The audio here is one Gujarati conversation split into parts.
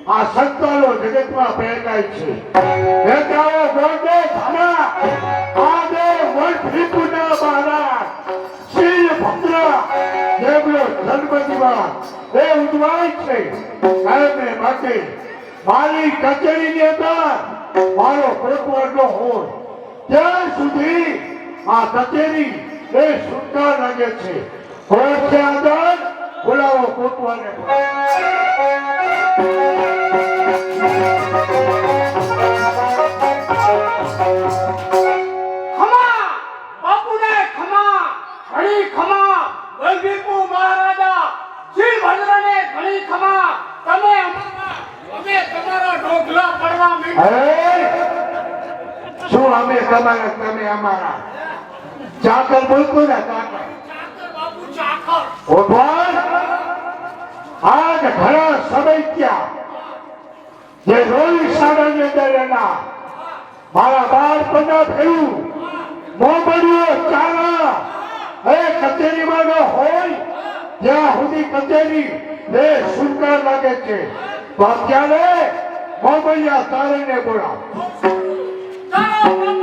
આ સંતાનો જગતમાં પહેરાય છે નેતાઓ ગોંડે થાના આદે વન ત્રિપુરા મહારાજ શ્રી ભદ્ર દેવનો જન્મદિવસ એ ઉજવાય છે કાયમે માટે મારી કચેરીની અંદર મારો કોટવાડનો હોય ત્યાં સુધી આ કચેરી એ સુંદર લાગે છે વર્ષે અંદર બોલાવો કોટવાડને અમે તમારા તમે અમારા ચાકર બોલતો ને ચાકર ભગવાન આજ ઘણા સમય ત્યાં જે રોવી શાળાની અંદર એના મારા બાળપણના થયું મોબડીઓ ચારા એ કચેરીમાં ન હોય જ્યાં સુધી કચેરી એ સુંદર લાગે છે તો અત્યારે મોબડિયા તારીને બોલાવ Oh!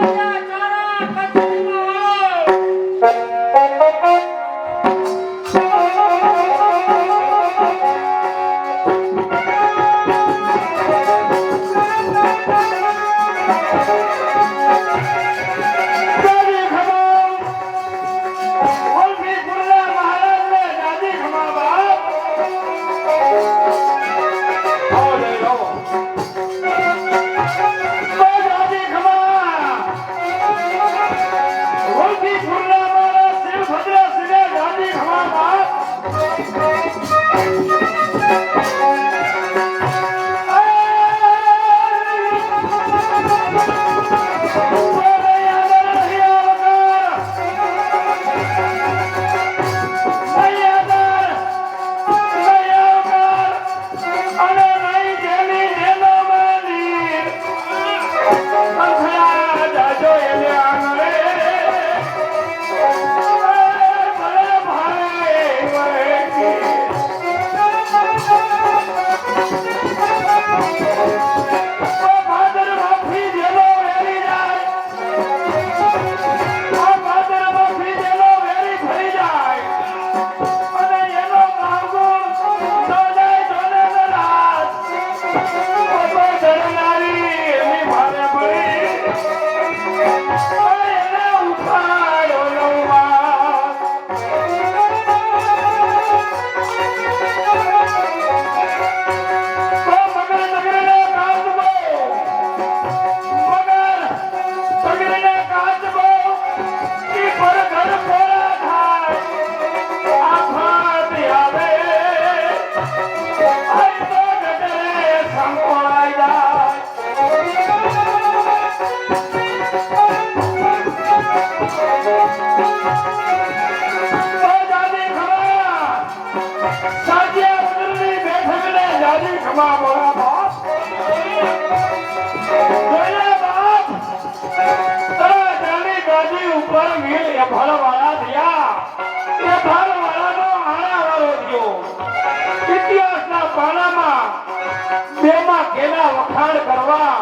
કેના વખાણ કરવા,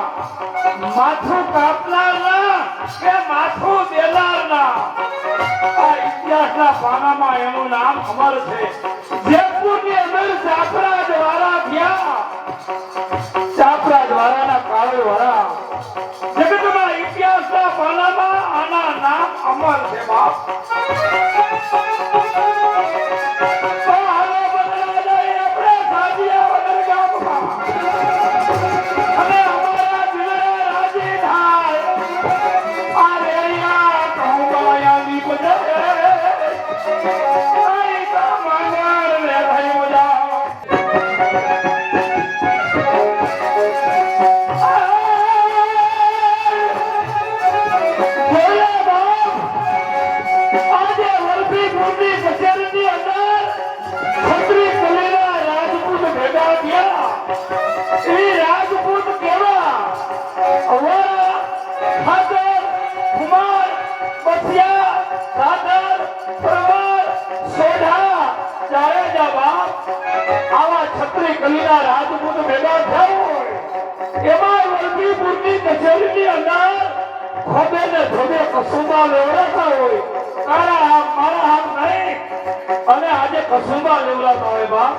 માથું કાપનારના કે માથું દેનારના, આ ઇતિહાસના પાનામાં એનું નામ અમર છે. જયપુરની અંદર ચાપરા દ્વારા થયા, ચાપરા દ્વારાના કાળો વરા, જગતમાં ઇતિહાસના પાનામાં આના નામ અમર છે. બાપ કલીના રાજપૂત ભેગા થયા એમાં વલભીપુરની કચેરીની અંદર ખોબે ને ધોબે કસુંબા લેવડાતા હોય. તારા હાથ મારા હાથ નહીં, અને આજે કસુંબા લેવડાતા હોય. બા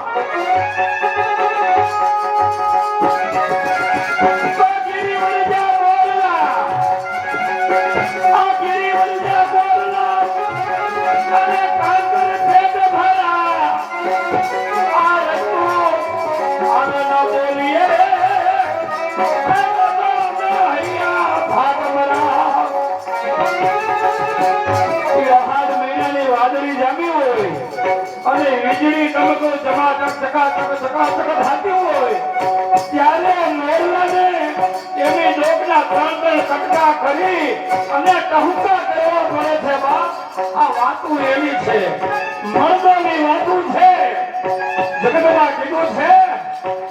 વીજળી ટમકો ચકાચક થતી હોય ત્યારે મોરલાને એની ડોકના ત્રણ કટકા કરી અને ટહુકા કરવા પડે છે. બા આ વાતું એવી છે, મર્દોની વાતું છે. જગતમાં કીધું છે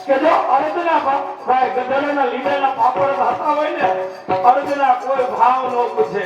કે જો અર્ધના ભાઈ ગધેડાના લીડાના પાપડ હતા હોય ને, અર્ધના કોઈ ભાવ ન પૂછે.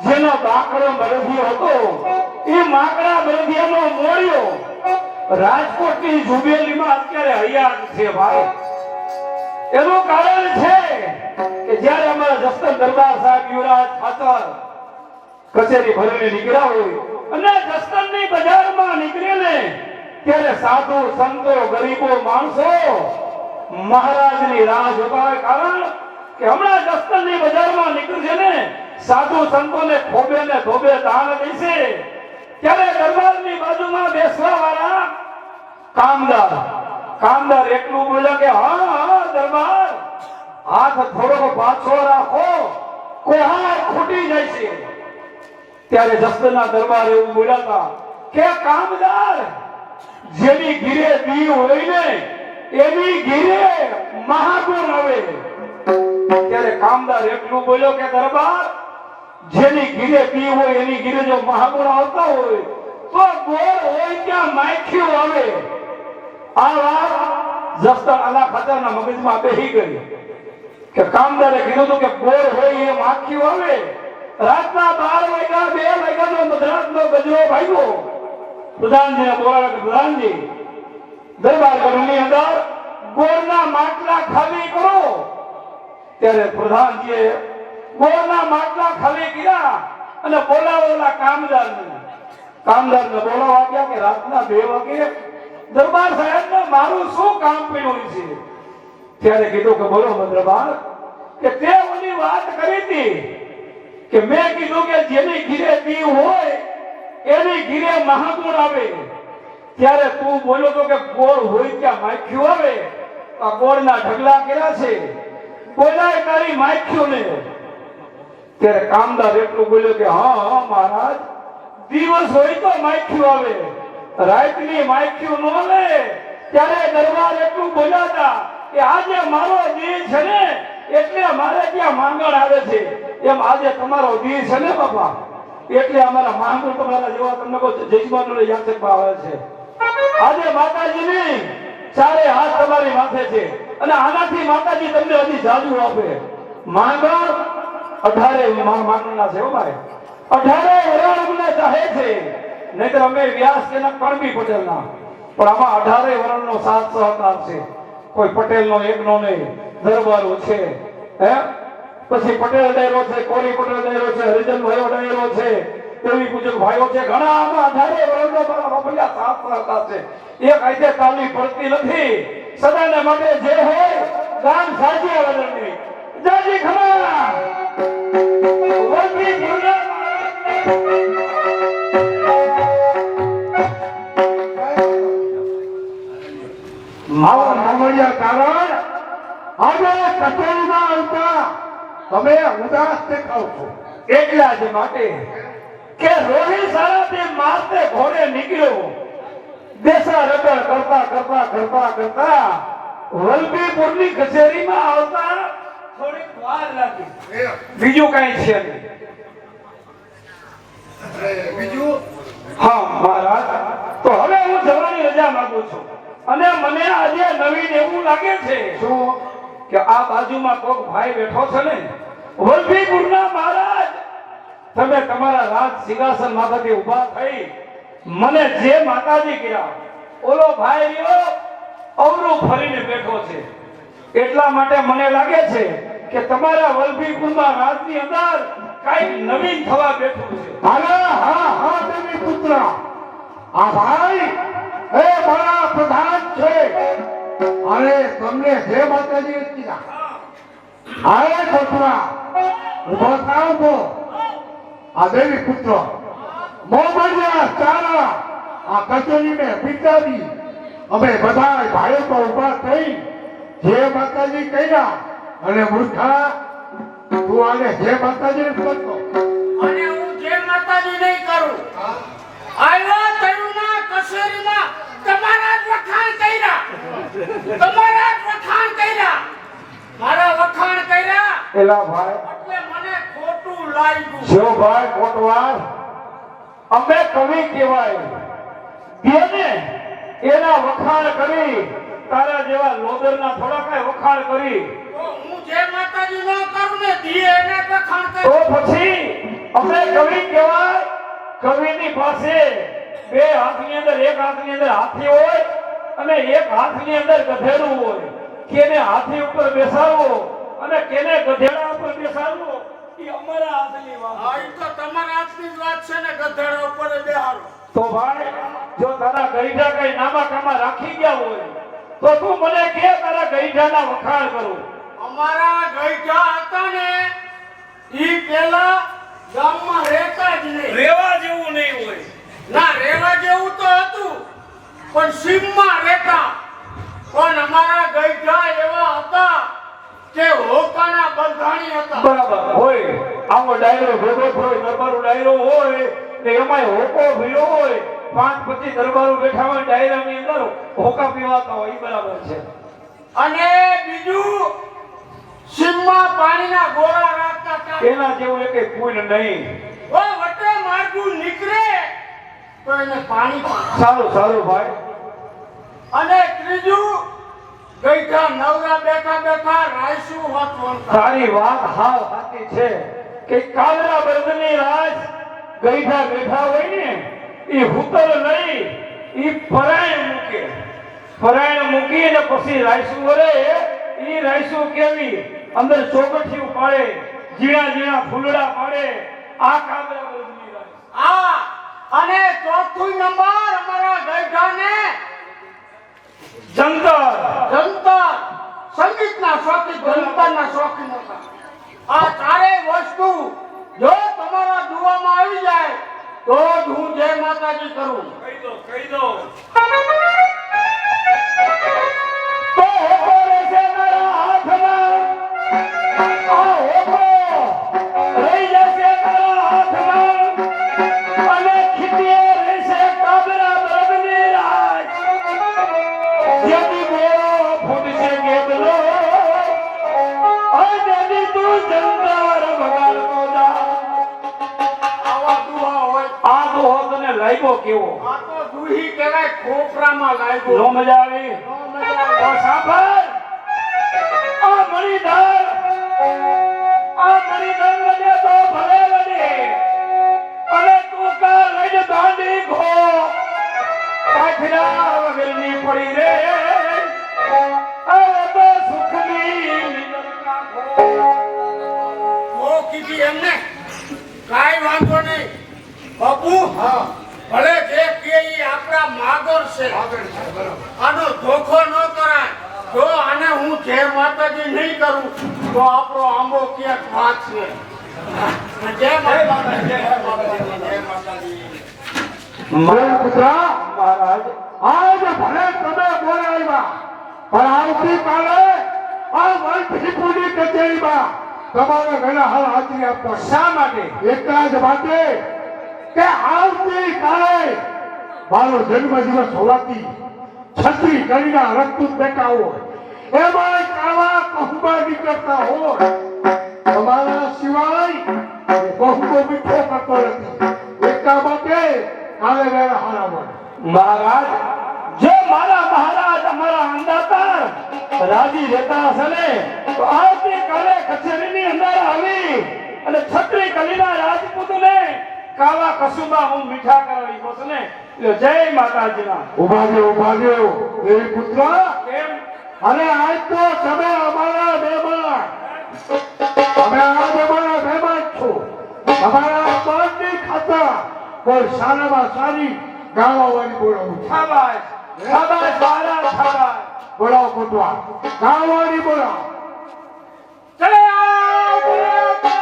જેનો બાકડો બળદિયો હતો એ માકડા બળદિયાનો મોળ્યો રાજકોટની જુબેલીમાં અત્યારે હયાત છે. ભાઈ એનું કારણ છે કે જ્યારે અમારા જસદન દરબાર સાહેબ યુવરાજ ખાતર કચેરી ભરીને નીકળ્યા હોય અને જસદનની બજારમાં નીકળે ને ત્યારે સાધુ સંતો ગરીબો માણસો મહારાજની રાહ જોતા હોય. કારણ કે હમણાં જસદનની બજારમાં નીકળશે ને સાધુ સંતોને ખોબે ને ધોબે દાન દેશે, ત્યારે દરબારની બાજુમાં બેસવા વાળા કામદાર એટલું બોલ્યા કે હા દરબાર હાથ થોડો પાછો રાખો, કોહાર ખૂટી જાય છે. ત્યારે જસદનના દરબાર એવું બોલ્યા કે કામદાર જેની ઘીરે દી હોય ને એની ઘીરે મહાગુણ આવે. ત્યારે કામદાર એટલું બોલ્યો કે દરબાર જેની ઘીરે પી હોય એની ઘીરે જો મહાગુણ આવતા હોય તો ગોળ હોય ત્યાં માખ્યું આવે. આ વાત જસદન આલા ખાતરના મગજમાં બેહી ગઈ કે કામદારે કીધું હતું કે ગોળ હોય એ માખ્યું આવે. રાતના 12 વાગ્યા 2 વાગ્યાનો મધરાતનો ગજરો ભાગ્યો પ્રધાનજીને બોલાવે કે પ્રધાનજી દરબાર ગઢની અંદર ગોળના માટલા ખાલી કરો. ત્યારે પ્રધાનજીએ ગોળના માટલા ખાલી કર્યા અને બોલાવેલા કામદારને બોલાવવા ગયા કે રાતના 2 વાગે દરબાર સાહેબને મારું શું કામ પડ્યું છે. ત્યારે કીધું કે બોલો દરબાર કે તે ઓલી વાત કરી હતી કે મેં કીધું કે જેની ઘીરે દીવ હોય એની ઘીરે મહાગુણ આવે. ત્યારે તું બોલ્યો તો કે ગોળ હોય ત્યાં માખ્યું આવે. આ ગોળના ઢગલા કર્યા છે, બોલાય તારી માખ્યું ને. ત્યારે કામદાર એટલું બોલ્યો કે હા મહારાજ, દિવસ હોય તો માખ્યું આવે, રાતની માખ્યું ન લે. ત્યારે દરબાર એટલું બોલ્યા હતા કે આજે મારો દી છે ને એટલે મારે ત્યાં માંગણ આવે છે. એમ આજે તમારો દી છે ને બાપા, એટલે અમારા માંગણ તમારા જેવા તમને જજમાનોને યાચકમાં આવે છે. આજે માતાજીની ચારે હાથ તમારી માથે છે અને આનાથી માતાજી તમને હજી જાજુ આપે. માંગણ 18 માંગણના છે ભાઈ, 18 વરણ અમને ચાહે છે. નહીતર અમે વ્યાસ કે કણબી પટેલના, પણ આમાં 18 વરણનો સાથ સહકાર છે. કોઈ પટેલનો એકનો નહીં, દરબારો છે. હે પછી પટેલ ડાયરો છે, કોરી પટેલ ડાયરો છે, હરિજન ભાઈઓ ડાયરો છે, દેવી પૂજક ભાઈઓ છે, ઘણા આમાં 18 વરણનો મારા બાપલિયા સાથ સહકાર છે. એક આઈતે તાલી પડતી નથી. સદાને માટે જે હોય ગામ સાજી વરણની જાજી ખરા વંદી ગુરુ મારા મામડિયા કારણ આજે કચેરીમાં આવતા તમે ઉદાસ દેખાવ છો. એટલા જ માટે કે રોહી સારાથી મારતે ઘોડે નીકળ્યો. દેશા રગડ કરતા વલભીપુરની કચેરીમાં આવતા થોડીક વાર લાગી. બીજું કઈ છે નહીં. બીજું હા મહારાજ, તો હવે હું જવાની રજા માંગુ છું. અને મને આજે નવીન એવું લાગે છે શું કે આ બાજુમાં કોક ભાઈ બેઠો છે ને, વલભીપુરના મહારાજ, તમે તમારા રાજ સિંહાસન માંથી ઊભા થઈ મને જે માતાજી કીધા, ઓલો ભાઈ રહ્યો અવરું ફરીને બેઠો છે. એટલા માટે મને લાગે છે કે તમારા વલભીપુરના રાજની અંદર કઈક નવીન થવા બેઠું છે. હા દેવી પુત્ર, આ ભાઈ એ મારા પ્રધાન છે અને તમને જે માતાજી કીધા આરે છોકરા ઉભો થાવ તો આ દેવી પુત્ર મોમડિયા ચારા આ કચેરીને પીટાવી અમે બધા ભાઈઓ તો ઉભા થઈ જે માતાજી કહ્યા અને મૂર્ખા તું આને જે માતાજી કરતો અને હું જે માતાજી નહીં કરું. આવ્યા તરુના કસેરીમાં તમારા જ વખાણ કર્યા, મારા વખાણ કર્યા એલા ભાઈ, એટલે મને ખોટું લાગ્યું. જો ભાઈ કોટવાર, અમે કવિ કહેવાય, બેને એના વખાણ કરી, તારા જેવા લોદરના થોડા કઈ વખાણ કરી તો હું જે માતાજી ન કરું ને દીએ એને વખાણ તો કર્યું. પછી અમે કવિ કહેવાય. કવિની પાસે બે હાથની અંદર, એક હાથની અંદર હાથી હોય અને એક હાથની અંદર ગધેડું હોય. કેને હાથી ઉપર બેસાડવો અને કેને ગધેડા ઉપર બેસાડવો એ અમારા હાથની વાત હા, છે. ઈ તો તમારા હાથની જ વાત છે ને, ગધેડા ઉપર બેહારો. તો ભાઈ, જો તારા ગઈઢા કઈ નામા કામા રાખી ગયા હોય તો તું મને કે તારા ગઈઢાના વખાણ કરું. અમારા ગઈઢા હતા ને ઈ પેલા ગામમાં રહેતા જ નહીં. રેવા જેવું નહીં હોય. ના, રહેવા જેવું તો હતું પણ સીમમાં રહેતા. પણ અમારા ગઈઢા એવા હતા કે હોકાના બંધાણી હતા. બરાબર હોય. આવો ડાયરો ભેગો હોય, દરબારો ડાયરો હોય ને એમાંય હોકો ભીડો હોય, 5-25 દરબારો બેઠા હોય ડાયરાની અંદર, હોકા પીવાતા હોય. ઈ બરાબર છે. અને બીજું સીમમાં પાણીના ગોળા રાખતા હતા. એના જેવું એક પુલ નહીં. ઓ વટે માર્ગું નીકળે તો એને પાણી પણ. સારું ભાઈ. અને ત્રીજું ગઈઢા નવરા બેઠા રાયસું વાંચવાનું. તારી વાત હાવ સાચી છે કે કાલના બળદની રાજ ગઈઢા બેઠા હોય ને એ હુતર લઈ એ ફરાયણ મૂકીને પછી રાયસું વરે એ રાયસું કેવી અંદર ચોકઠિયું પાડે, ઝીણા ઝીણા ફૂલડા પાડે, આ કાબરા બદલી રાયસ. અને ચોથું નંબર અમારા ગઈઢાને જંતર સંગીતના શોખીન, જંતરના શોખીન હતા. આ ચારેય વસ્તુ જો તમારા દુવામાં આવી જાય તો જ હું જય માતાજી કરું. કહી દો તો હોકો રહેશે મારા હાથમાં, આ હોકો રહી જશે મારા હાથમાં, અને ખીતીએ રહેશે કાબરા બળદની રાજ. જેથી બોલો ફૂટશે ગેબલો, જેથી તું જંતર વગાડતો જા. આવા દુઆ હોય. આ દુહો તને લાગ્યો કેવો? આ તો દુહી કહેવાય, ખોપરામાં લાગ્યો. નો મજા આવી? નો મજા આવે. તો સાંભળ, આ મણિધર લડે તો ભલે લડે, અને તું કા લઈને દાંડી ઘો કાઠિયા વગરની પડી રે. હવે તો સુખની નિદર કાઢો. ઓ કીધી એમને કાઈ વાંધો નહીં બાપુ. ભલે જે કે ઈ આપણા માગર છે, આનો ધોખો ન કરાય. જો આને હું જય માતાજી નહીં કરું તો આપણો આંબો ક્યાંક વાંચશે. જય માતાજી, જય માતાજી, જય માતાજી. મારા પુત્રા, મહારાજ, આજ ભલે તમે બોલાવ્યા, પણ આવતીકાલે આ વંશીપુરની કચેરીમાં તમારે ઘણા હાલ હાજરી આપવા. શા માટે? એટલા જ માટે કે આવતીકાલે મારો જન્મદિવસ હોવાથી છત્રી કરીને રક્ત દેખાવો એમાં કાળા કહુંબા નીકળતા હોય. તમારા સિવાય કહુંબો મીઠો કરતો નથી. એટલા માટે કાલે વેળા હારાવવા. મહારાજ, જો મારા મહારાજ અમારા અંદાતાર રાજી રહેતા હશે ને તો આવતીકાલે કચેરીની અંદર આવી અને છત્રી કલીના રાજપૂતને કાવા કસુંબા હું મીઠા કરાવી બસ ને. એટલે જય માતાજીના. ઉભા રહ્યો દેવી પુત્ર. કેમ? અને આજ તો તમે અમારા મહેમાન, અમે આજ અમારા મહેમાન છો. અમારા પાનની ખાતા કોઈ સારામાં સારી ગાવાવાળી બોલાવું છું. શાબાશ શાબાશ મહારાજ, શાબાશ. બોલાવો કોટવા, ગાવાવાળી બોલાવો. ચલે આવ, ચલે આવ, ચલે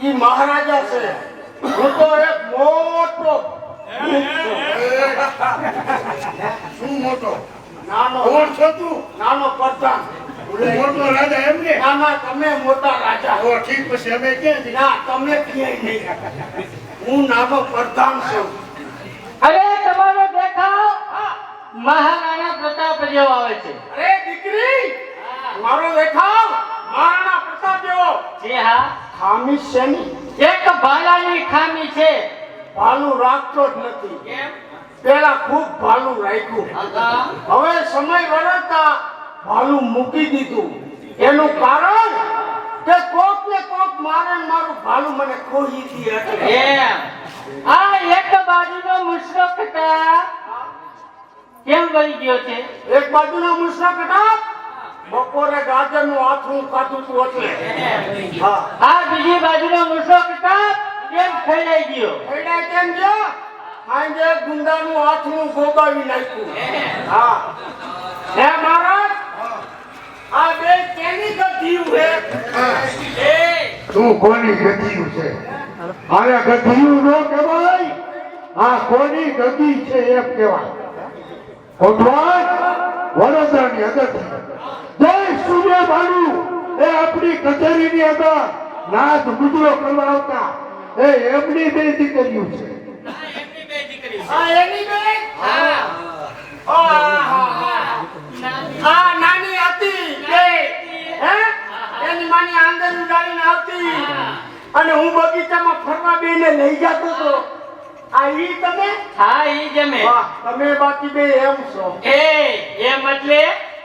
ઈ મહારાજા છે, હું તો એક મોટો શું મોટો નાનો કોણ છો તું? નાનો પ્રધાન. મોટો રાજા એમ ને? ના ના, તમે મોટા રાજા. તો ઠીક, પછી અમે ક્યાં જઈએ? ના, તમે ક્યાંય નહીં. હું નાનો પ્રધાન છું. અરે તમારો દેખાવ મહારાણા પ્રતાપ જેવો આવે છે. અરે દીકરી, મારો દેખાવ મહારાણા પ્રતાપ જેવો. જી હા, ખામી છે ની એક ભાલાની ખામી છે. ભાલું રાખતો જ નથી. કેમ? પેલા ખૂબ ભાલું રાખ્યું, હવે સમય વળતા ભાલું મૂકી દીધું. એનું કારણ કે કોક ને કોક મારે ને મારું ભાલું મને ખોઈ દી એટલે. એમ આ એક બાજુનો મુસરો કટા કેમ વળી ગયો છે? એક બાજુનો મુસરો કટાપ બપોરે ગાજરનું આથરું ખાધું તું એટલે હા આ બીજી બાજુનો મૂસો પ્રતાપ કેમ ફેલાઈ ગયો? એડા કેમ ગયો આજે ગુંડાનું આથરું ગોગાવી નાખ્યું હા હે મહારાજ આ બે કેની ગધ્યું હે તું કોની ગતિયું છે? અરે ગતિયું નો કહેવાય, આ કોની ગતિ છે એમ કહેવાય. કોટવાલ વડોદરાની અંદરથી જય સૂર્યભાનુ એ આપણી કચેરીની અંદર નાચ મુજરો કરવા આવતા એ એમની બે દીકરીઓ છે. આ એની બે હા આ નાની હતી બે હે એની માની આંગણ ઉડાડીને આવતી અને હું બગીચામાં ફરવા બેને લઈ જતો તો આ ઈ તમે હા ઈ જમે. વાહ તમે બાકી બે એમ છો એમ એટલે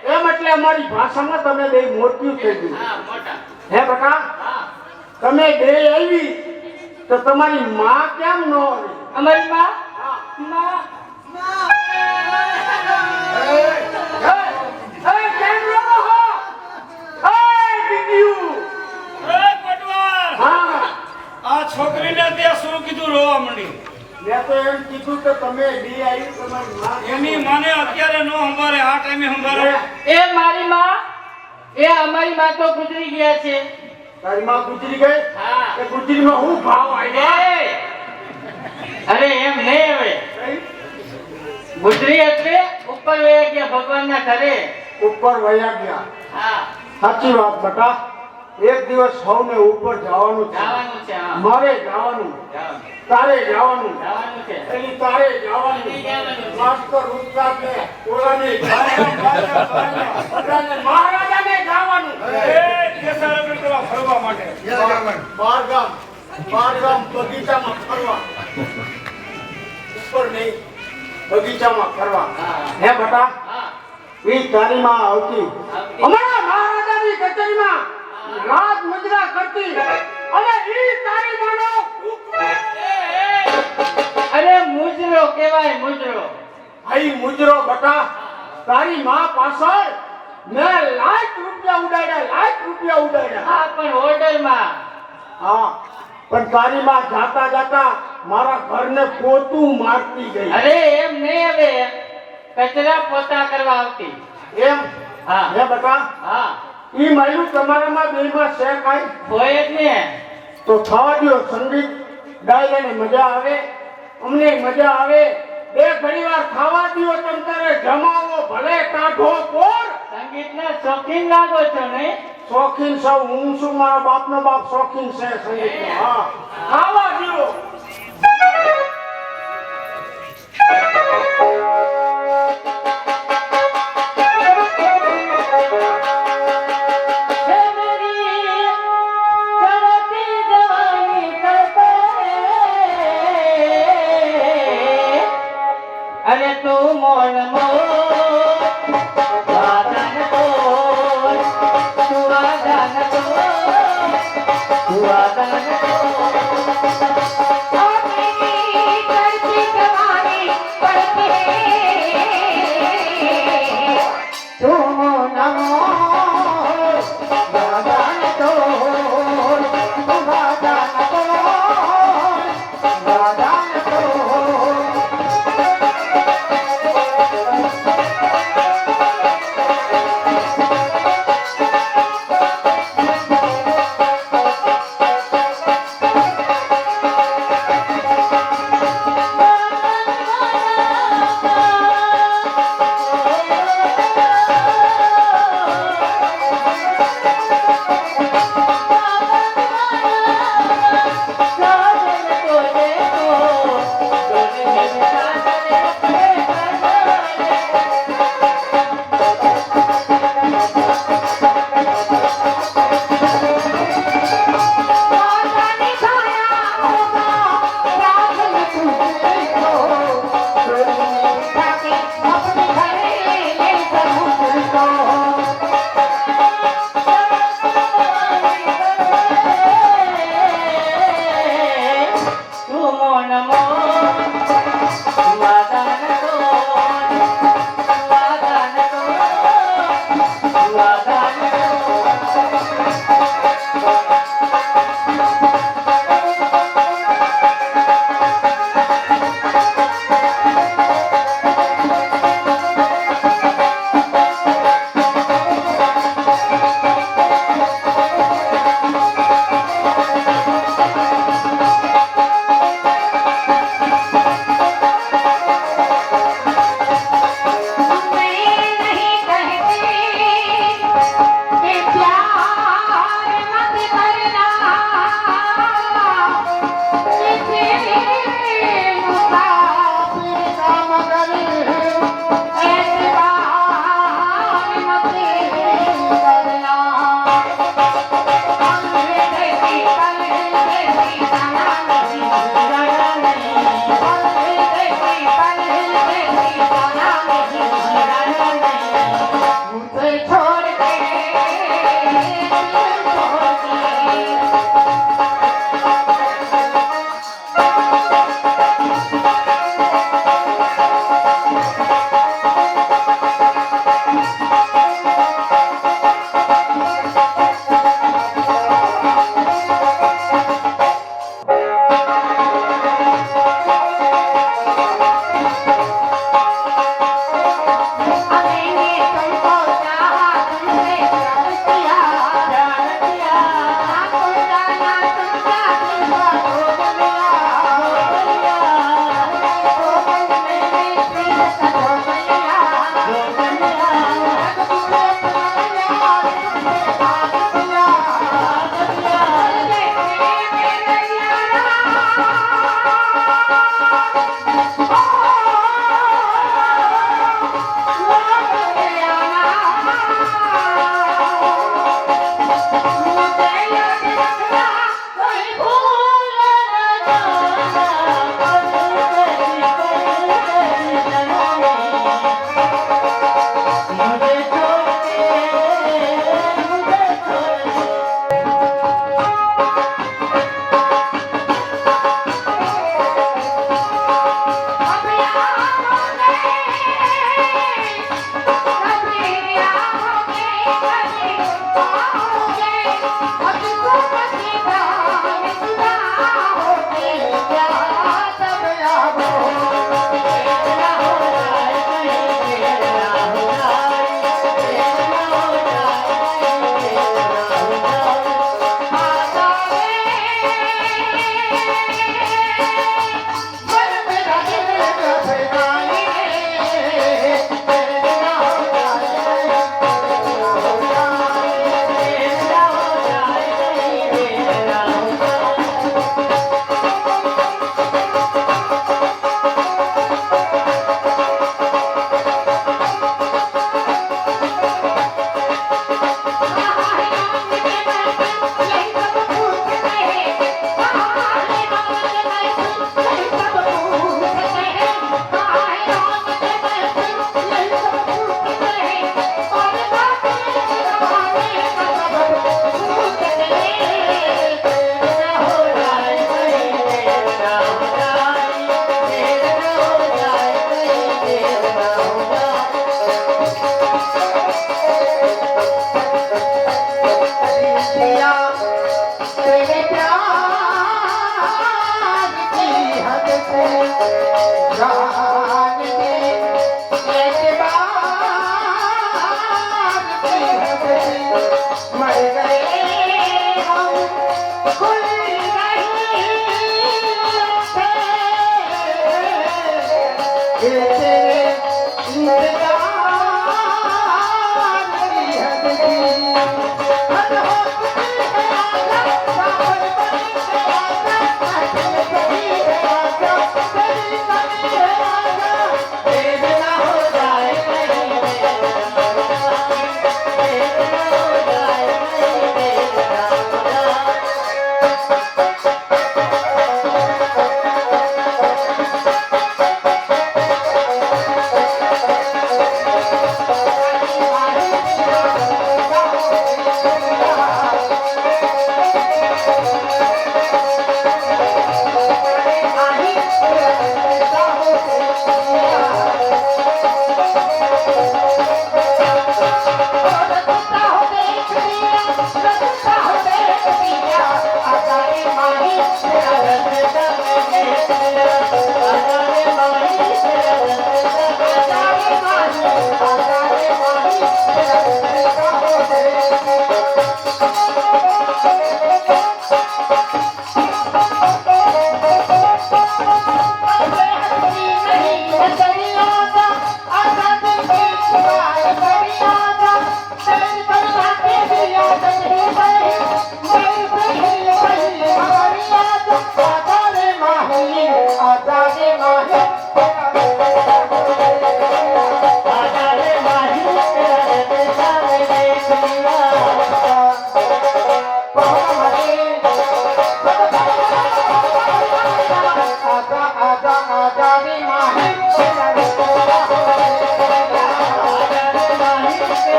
એમ એટલે અમારી ભાષામાં તમે બે મોટું થઈ ગયું હા મોટા. હે બકા હા તમે બે આવી તો તમારી માં કેમ ન આવી અમારી માં હા. માં કેમ રહો હો દીદીયું હા આ છોકરીને ત્યાં શું કીધું રોવા માંડી? મેં તો એમ કીધું કે તમે બે આવી તમારી માં કેમ એની માને અત્યારે નો સંભાળે, આ ટાઈમે સંભાળે. એ મારી માં એ અમારી માં તો ગુજરી ગયા છે. તારી માં ગુજરી ગઈ હા. એ ગુજરીમાં હું ભાવ આવ્યા એ! અરે એમ નહીં હવે ગુજરી એટલે ઉપર વયા ગયા ભગવાનના ઘરે. ઉપર વયા ગયા હા સાચી વાત બટા એક દિવસ સૌને ઉપર જવાનું છે જવાનું છે. હા મારે જવાનું જવાનું. તારે જવાનું જવાનું છે. એની તારે જવાનું માસ્ટર ઉસ્તાદને ઓલાને બધાને મહારાજાને જવાનું એ કેસારગઢ કરવા ફરવા માટે. બારગામ બગીચામાં ફરવા ઉપર નહીં બગીચામાં ફરવા હા. હે બટા હા ઈ તારી માં આવતી આવતી. અમારા મહારાજાની કચેરીમાં રાત મુજરા કરતી અને ઈ તારી માનો અરે મુજરો કહેવાય મુજરો. ભાઈ મુજરો બટા તારી માં પાછળ મેં લાખ રૂપિયા ઉડાડ્યા હા પણ ઓર્ડરમાં. હા પણ તારી માં જાતા જાતા મારા ઘરને પોતું મારતી ગઈ અરે એમ નહીં હવે કચરા પોતા કરવા આવતી. એમ હા હે બટા હા ઈ માયલું તમારામાં બેમાં છે કાઈ હોય જ ને. તો થવા દ્યો સંગીત ગાઈને મજા આવે અમને મજા આવે બે ઘડીવાર ખાવા દ્યો તમ તારે જમાવો ભલે કાઢો પોર સંગીતના શોખીન લાગો છો નહીં? શોખીન સૌ હું છું મારા બાપનો બાપ શોખીન છે સંગીતનો હા ખાવા દ્યો હે મેરી ચढ़ती जवानी करते अरे तू मोल मोल वादन बोल तू वादन बोल तू वादन बोल अपनी चढ़ती जवानी करते तू मोल मोल वादन बोल तू वादन बोल वादन बोल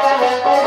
Thank you.